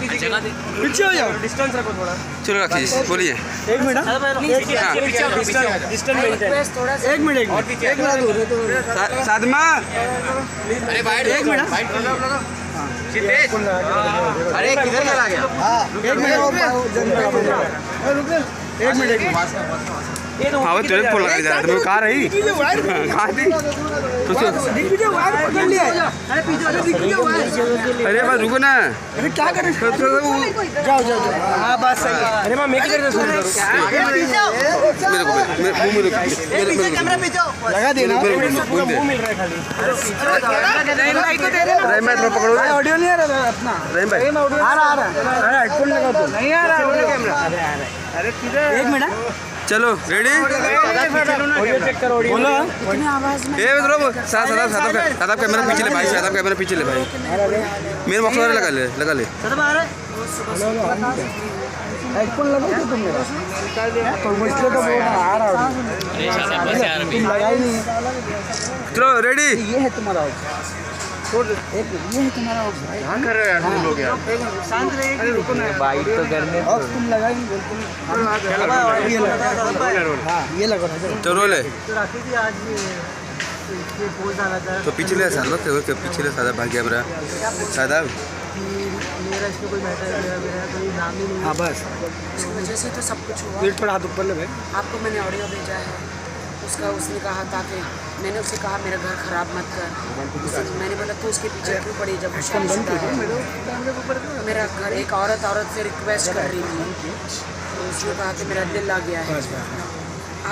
पीछे हो जाओ, डिस्टेंस रखो थोड़ा। चलो रखिए, बोलिए। एक मिनट, एक मिनट सादमा, एक मिनट। अरे किधर चला गया? एक मिनट, एक मिनट। हाँ वो तेरे फोन लगा जा रहा था, कहाँ रही? कहाँ थी? अरे बस रुको ना। अरे क्या कर रहे हो? जाओ जाओ जाओ। हाँ बस सही। अरे मैं क्या कर रहा हूँ? लगा देना। मुंह मिल रहा है खाली। रहीम भाई को दे देना। रहीम भाई पकड़ो। ऑडियो नहीं आ रहा अपना। रहीम भाई आ रहा। अरे हेडफोन लगा दो। नहीं आ रहा कैमरा। अरे किधर? एक मिनट। चलो रेडी? बोलो। साहब कैमरा पीछे ले भाई, साहब कैमरा पीछे ले भाई। मेरे मौका लगा ले। हेडफोन लगा दो तुम मेरा। तो मुझसे तो बोल आ रहा हूँ। तुम लगा ही नहीं। चलो रेडी? ये है तुम्हारा ये है तुम्हारा क्या कर रहे हो यार तुम लोग यार? शांत रहिए। अरे रुको ना, बाइक तो करने और तुम लगा ही नहीं। ये लगा चलो ले। तो पिछले साल पिछले साल भाग गया मेरा सादा। मेरा इसमें कोई मैटर मेरा कोई नाम ही नहीं। हाँ बस उसकी वजह से तो सब कुछ हुआ। पेट पर हाथ ऊपर ले भाई। आपको मैंने ऑडियो भेजा है उसने कहा था कि मैंने उससे कहा मेरा घर ख़राब मत कर। मैंने बोला तो उसके पीछे क्यों पड़ी जब मेरा घर एक औरत से रिक्वेस्ट कर रही थी, तो उसने कहा कि मेरा दिल आ गया है।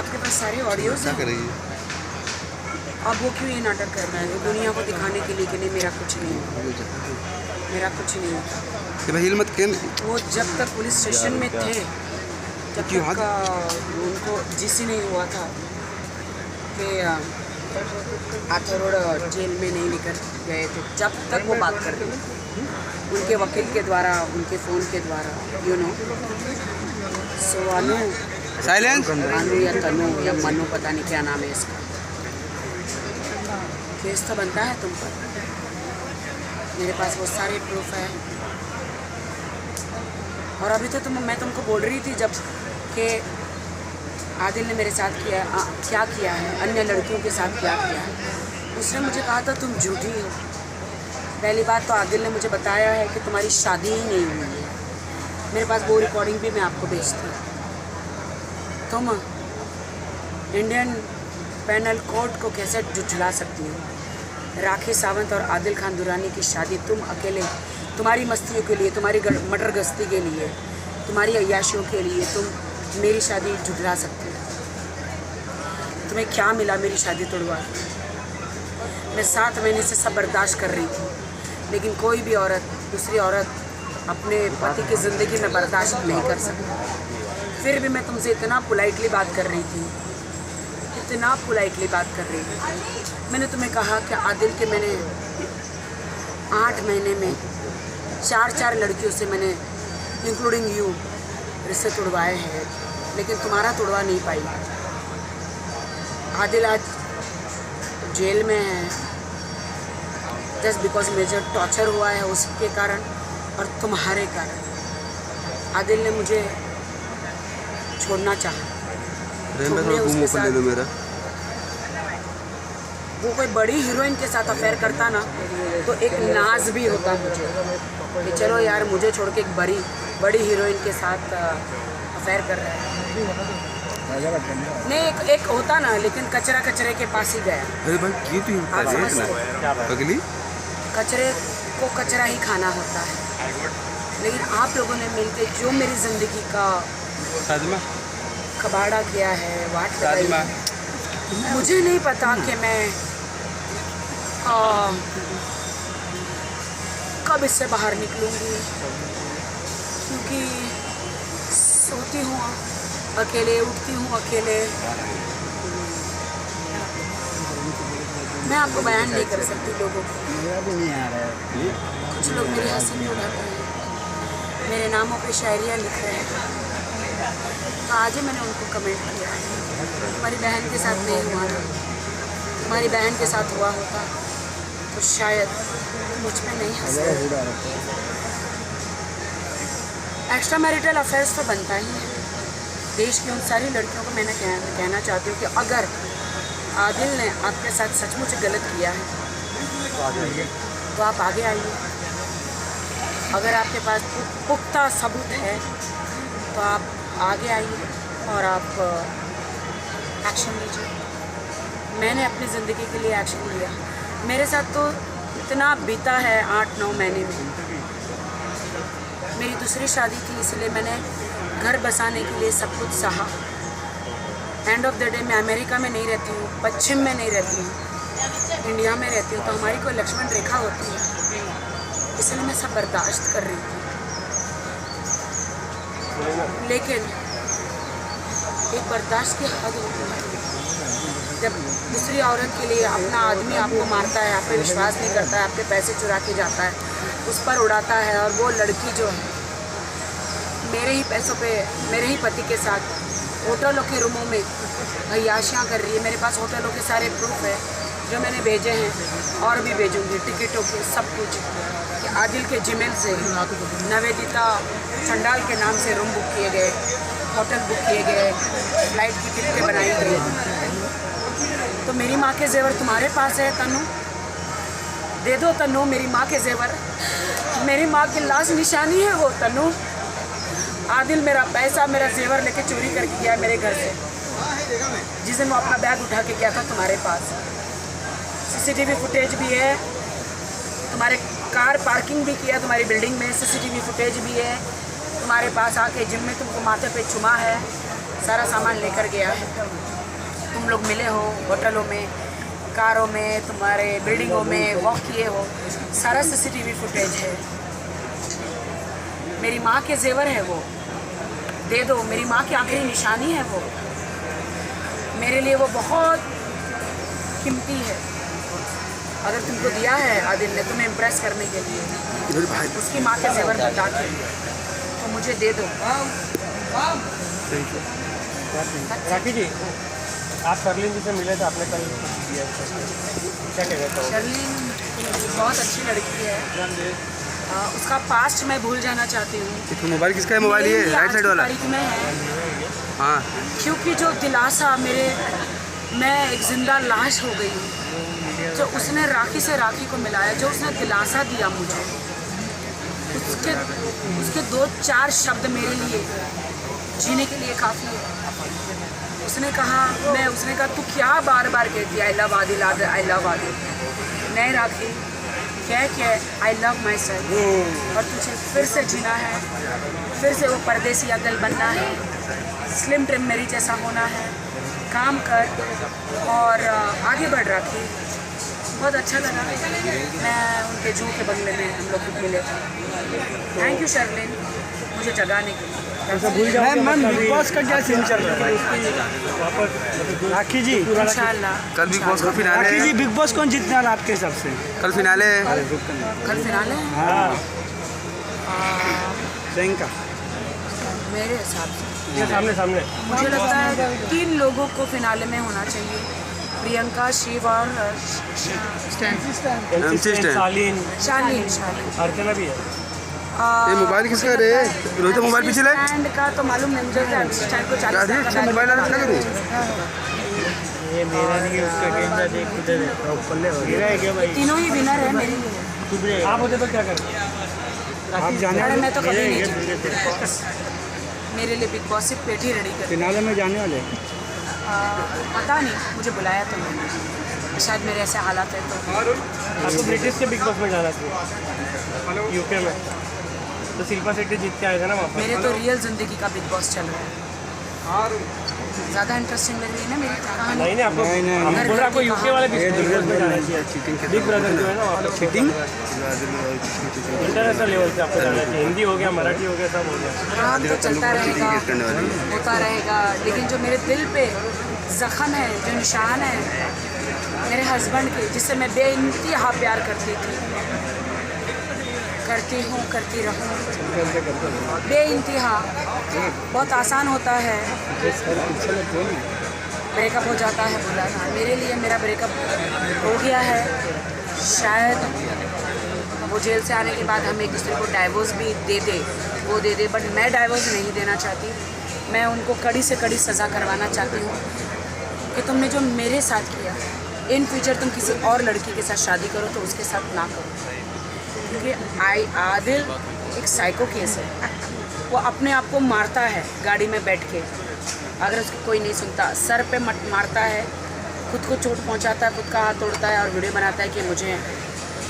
आपके पास सारे ऑडियोज हैं। अब वो क्यों ये नाटक कर रहा है दुनिया को दिखाने के लिए कि नहीं मेरा कुछ नहीं होता। वो जब तक पुलिस स्टेशन में थे, जब तक उनको जीसी नहीं हुआ था कि आथा रोड जेल में नहीं लेकर गए थे, जब तक वो बात कर रहे थे उनके वकील के द्वारा, उनके फ़ोन के द्वारा, सो अनु या तनु या मनु, पता नहीं क्या नाम है इसका, केस तो बनता है तुम पर। मेरे पास वो सारे प्रूफ है। और अभी तो मैं तुमको बोल रही थी जब कि आदिल ने मेरे साथ क्या किया है, अन्य लड़कियों के साथ क्या किया है, उसने मुझे कहा था तुम झूठी हो। पहली बात तो आदिल ने मुझे बताया है कि तुम्हारी शादी ही नहीं हुई है। मेरे पास वो रिकॉर्डिंग भी मैं आपको भेजती हूँ। तुम इंडियन पैनल कोर्ट को कैसे झुठला सकती हो? राखी सावंत और आदिल खान दुरानी की शादी तुम अकेले, तुम्हारी मस्तियों के लिए, तुम्हारी मटर गश्ती के लिए, तुम्हारी अय्याशियों के लिए तुम मेरी शादी झुठला सकते हो? तुम्हें क्या मिला मेरी शादी तोड़वा? मैं 7 महीने से सब बर्दाश्त कर रही थी, लेकिन कोई भी औरत दूसरी औरत अपने पति की ज़िंदगी में बर्दाश्त नहीं कर सकती। फिर भी मैं तुमसे इतना पोलाइटली बात कर रही थी, इतना पोलाइटली बात कर रही थी। मैंने तुम्हें कहा कि आदिल के मैंने 8 महीने में 4 लड़कियों से मैंने इंक्लूडिंग यू रिश्ते तोड़वाए हैं, लेकिन तुम्हारा तोड़वा नहीं पाई। आदिल आज जेल में है जस्ट बिकॉज मुझे टॉर्चर हुआ है उसके कारण और तुम्हारे कारण। आदिल ने मुझे छोड़ना चाहा। उसके साथ वो कोई बड़ी हीरोइन के साथ अफेयर करता ना तो एक नाज भी होता मुझे कि चलो यार मुझे छोड़ के एक बड़ी हीरोइन के साथ अफेयर कर रहा है। नहीं एक होता ना, लेकिन कचरे के पास ही गया। अरे भाई कचरे को कचरा ही खाना होता है। लेकिन आप लोगों ने मिलकर जो मेरी ज़िंदगी का कबाड़ा किया है, वाट लगाई, मुझे नहीं पता कि मैं कब इससे बाहर निकलूँगी, क्योंकि सोती हूँ अकेले, उठती हूँ अकेले। मैं आपको बयान नहीं कर सकती लोगों को। कुछ लोग मेरी हंसी में उड़ाते हैं, मेरे नामों पे शायरियाँ लिख रहे हैं। तो आज ही मैंने उनको कमेंट किया, तुम्हारी बहन के साथ नहीं हुआ ना, तुम्हारी बहन के साथ हुआ होता तो शायद मुझ पे नहीं हंसते। एक्स्ट्रा मैरिटल अफेयर्स तो बनता ही है। देश की उन सारी लड़कियों को मैंने कहना चाहती हूँ कि अगर आदिल ने आपके साथ सचमुच गलत किया है तो आप आगे आइए। अगर आपके पास पुख्ता सबूत है तो आप आगे आइए और आप एक्शन लीजिए। मैंने अपनी ज़िंदगी के लिए एक्शन लिया। मेरे साथ तो इतना बीता है 8-9 महीने में। मेरी दूसरी शादी थी, इसलिए मैंने घर बसाने के लिए सब कुछ सहा। एंड ऑफ द डे मैं अमेरिका में नहीं रहती हूँ, पश्चिम में नहीं रहती हूँ, इंडिया में रहती हूँ, तो हमारी कोई लक्ष्मण रेखा होती है, इसलिए मैं सब बर्दाश्त कर रही थी। लेकिन एक बर्दाश्त की हद होती है। जब दूसरी औरत के लिए अपना आदमी आपको मारता है, आप पे विश्वास नहीं करता है, आपके पैसे चुरा के जाता है, उस पर उड़ाता है, और वो लड़की जो है मेरे ही पैसों पे मेरे ही पति के साथ होटलों के रूमों में अय्याशियाँ कर रही है। मेरे पास होटलों के सारे प्रूफ है जो मैंने भेजे हैं और भी भेजूँगी, टिकटों के सब कुछ, कि आदिल के जीमेल से नवेदिता चंडाल के नाम से रूम बुक किए गए, होटल बुक किए गए, फ्लाइट की टिकटें बनाई गई। तो मेरी माँ के जेवर तुम्हारे पास है तनु, दे दो तनु मेरी माँ के जेवर। मेरी माँ की लाश निशानी है वो तनु। आदिल मेरा पैसा मेरा जेवर लेके चोरी करके गया मेरे घर से, जिस दिन वो अपना बैग उठा के गया था तुम्हारे पास। सीसीटीवी फुटेज भी है, तुम्हारे कार पार्किंग भी किया तुम्हारी बिल्डिंग में, सीसीटीवी फुटेज भी है। तुम्हारे पास आके जिम में तुमको माथे पे चुमा है, सारा सामान लेकर गया है। तुम लोग मिले हो होटलों में, कारों में, तुम्हारे बिल्डिंगों में वॉक किए हो, सारा सीसीटीवी फुटेज है। मेरी माँ के जेवर है वो, दे दो। मेरी माँ की आखिरी निशानी है वो, मेरे लिए वो बहुत कीमती है। अगर तुमको दिया है आदिल ने तुम्हें इम्प्रेस करने के लिए उसकी माँ के जेवर बता के, तो मुझे दे दो। राखी जी, आप शर्लिन जी से मिले थे, आपने कल दिया, क्या कहना चाहोगे? शर्लिन बहुत अच्छी लड़की है। उसका पास्ट मैं भूल जाना चाहती हूँ। मोबाइल किसका है? मोबाइल ये राइट साइड वाला तारीख में है। हाँ, क्योंकि जो दिलासा मैं एक जिंदा लाश हो गई हूँ, जो उसने राखी से राखी को मिलाया, जो उसने दिलासा दिया मुझे, उसके 2-4 शब्द मेरे लिए जीने के लिए काफ़ी है। उसने कहा तू क्या बार बार कहती है I love Adil, I love Adil. नहीं राखी, क्या आई लव माई सेल्फ, और तुझे फिर से जीना है, फिर से वो परदेसी अदल बनना है, स्लिम ट्रिम मेरी जैसा होना है, काम कर और आगे बढ़। राखी बहुत अच्छा लगा, मैं उनके जू के बंगले में हम लोग मिले थे। थैंक यू शर्लिन मुझे जगाने के लिए। मैम बिग बॉस का क्या सीन चल रहा है? राखी जी इंशाल्लाह कल बिग बॉस का फिनाले राखी है। जी, बिग बॉस कौन जीतने वाला आपके हिसाब से? कल फिनाले है। कल फिनाले है। हाँ, प्रियंका मेरे हिसाब से सामने मुझे लगता है 3 लोगों को फिनाले में होना चाहिए, प्रियंका, शिव और शालीन, शालीन। अर्चना भी है। ये मोबाइल किसका रे? रोहित मोबाइल पीछे ले। स्टैंड का तो मालूम नहीं मुझे, स्टैंड को 40 लाख का मोबाइल बैग ना करूँ। ये मेरा नहीं है, उसका कैमरा देख किधर है, ऊपर ले गिरा है क्या भाई? तीनों ही विनर है मेरे लिए। आप होते तो क्या करते? आप जाने अरे वाले? मैं तो कभी नहीं जीती। मेरे लिए बिग बॉस सिर्फ पेट ही रेडी कर। फिनाले में जाने वाले? पता नहीं, मुझे बुलाया तो नहीं, शायद मेरे ऐसे हालात है तो। आपको ब्रिटिश के बिग बॉस में जाना चाहिए, यूके में। तो शिल्पा शेट्टी जीत के आए थे ना वहाँ पर। मेरे तो रियल जिंदगी का बिग बॉस चल रहा है, ज़्यादा इंटरेस्टिंग मेरे लिए ना मेरी कहानी। नहीं आपको हम बोल रहे आपको यूके वाले बिग बॉस में जाना चाहिए। बिग ब्रदर जो है ना वहाँ पर चीटिंग इंटरनेशनल लेवल पे आपको जाना चाहिए। हिंदी हो गया, मराठी हो गया, सब हो गया। काम तो चलता रहेगा, होता रहेगा, लेकिन जो मेरे दिल पे जख्म है, जो निशान है मेरे हस्बैंड के, जिससे मैं बेइंतहा प्यार करती थी, करती हूँ, करती रहूँ बेइंतहा। बहुत आसान होता है, ब्रेकअप हो जाता है बुलाना। मेरे लिए मेरा ब्रेकअप हो गया है, शायद वो जेल से आने के बाद हम एक दूसरे को डाइवोर्स भी दे दे, वो दे दे, बट मैं डाइवोर्स नहीं देना चाहती। मैं उनको कड़ी से कड़ी सज़ा करवाना चाहती हूँ कि तुमने जो मेरे साथ किया, इन फ्यूचर तुम किसी और लड़की के साथ शादी करो तो उसके साथ ना करो, क्योंकि आदिल एक साइको केस है। वो अपने आप को मारता है गाड़ी में बैठ के, अगर उसकी कोई नहीं सुनता, सर पे मारता है, खुद को चोट पहुंचाता है, खुद का हाथ तोड़ता है और वीडियो बनाता है कि मुझे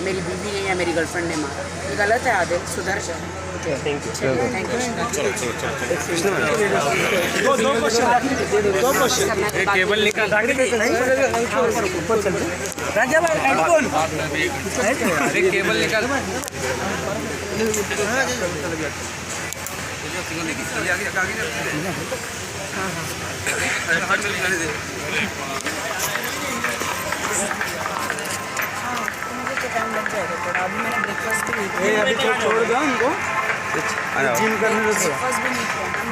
मेरी बीवी ने या मेरी गर्लफ्रेंड ने मारा। ये गलत है आदिल, सुधर जाए। Thank you. Thank you. दो क्वेश्चन। एक केबल निकाल अरे केबल निकाल। टाइम लग जाएगा थोड़ा, अभी मैंने ब्रेकफास्ट भी अभी तो छोड़ दो उनको, जिम करने दो थोड़ा। ब्रेकफास्ट भी नहीं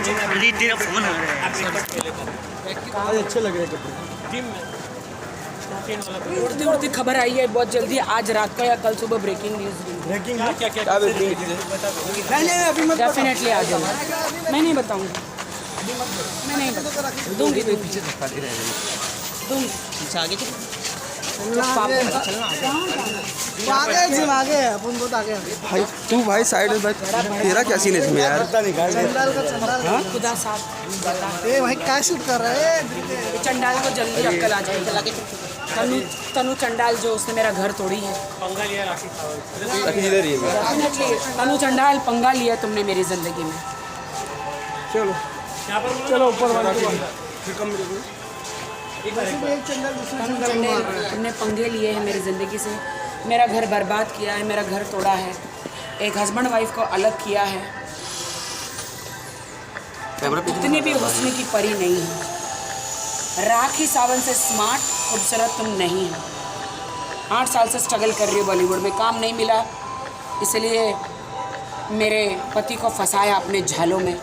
किया। अली तेरा फोन आ रहा है। आज अच्छे लग रहे हैं कपड़े। उड़ती उड़ती खबर आई है बहुत जल्दी, आज रात का या कल सुबह ब्रेकिंग न्यूज़। ब्रेकिंग नहीं अभी मत डेफिनेटली आ जाऊँगा, मैं नहीं बताऊँगी, मैं नहीं बताऊँगी, दूँगी पीछे दूँगी। आगे जिम आगे अपन बहुत आगे भाई तू भाई साइड में बैठ, तेरा क्या सीन है इसमें यार? चंडाल का चंडाल खुदा साहब, ए भाई क्या शूट कर रहा है? चंडाल को जल्दी अक्कल आ जाएगी। तनु चंडाल जो, उसने मेरा घर तोड़ी है। राखी जी इधर ही है। डेफिनेटली तनु चंडाल पंगा लिया तुमने मेरी ज़िंदगी में। चलो चलो ऊपर वाला तनु चंडाल तुमने पंगे लिए हैं मेरी ज़िंदगी से, मेरा घर बर्बाद किया है, मेरा घर तोड़ा है, एक हस्बैंड वाइफ को अलग किया है। इतनी भी हुस्न की परी नहीं है, राखी सावंत से स्मार्ट खूबसूरत तुम नहीं हो। 8 साल से स्ट्रगल कर रही हो बॉलीवुड में, काम नहीं मिला, इसलिए मेरे पति को फंसाया अपने झालों में।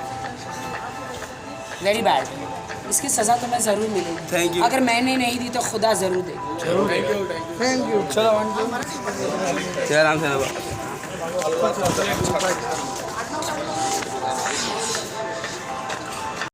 वेरी बैड, इसकी सज़ा तुम्हें ज़रूर Thank मिलेगी। you. अगर मैंने नहीं दी तो खुदा ज़रूर देगी। Thank you. चलो क्या नाम से ना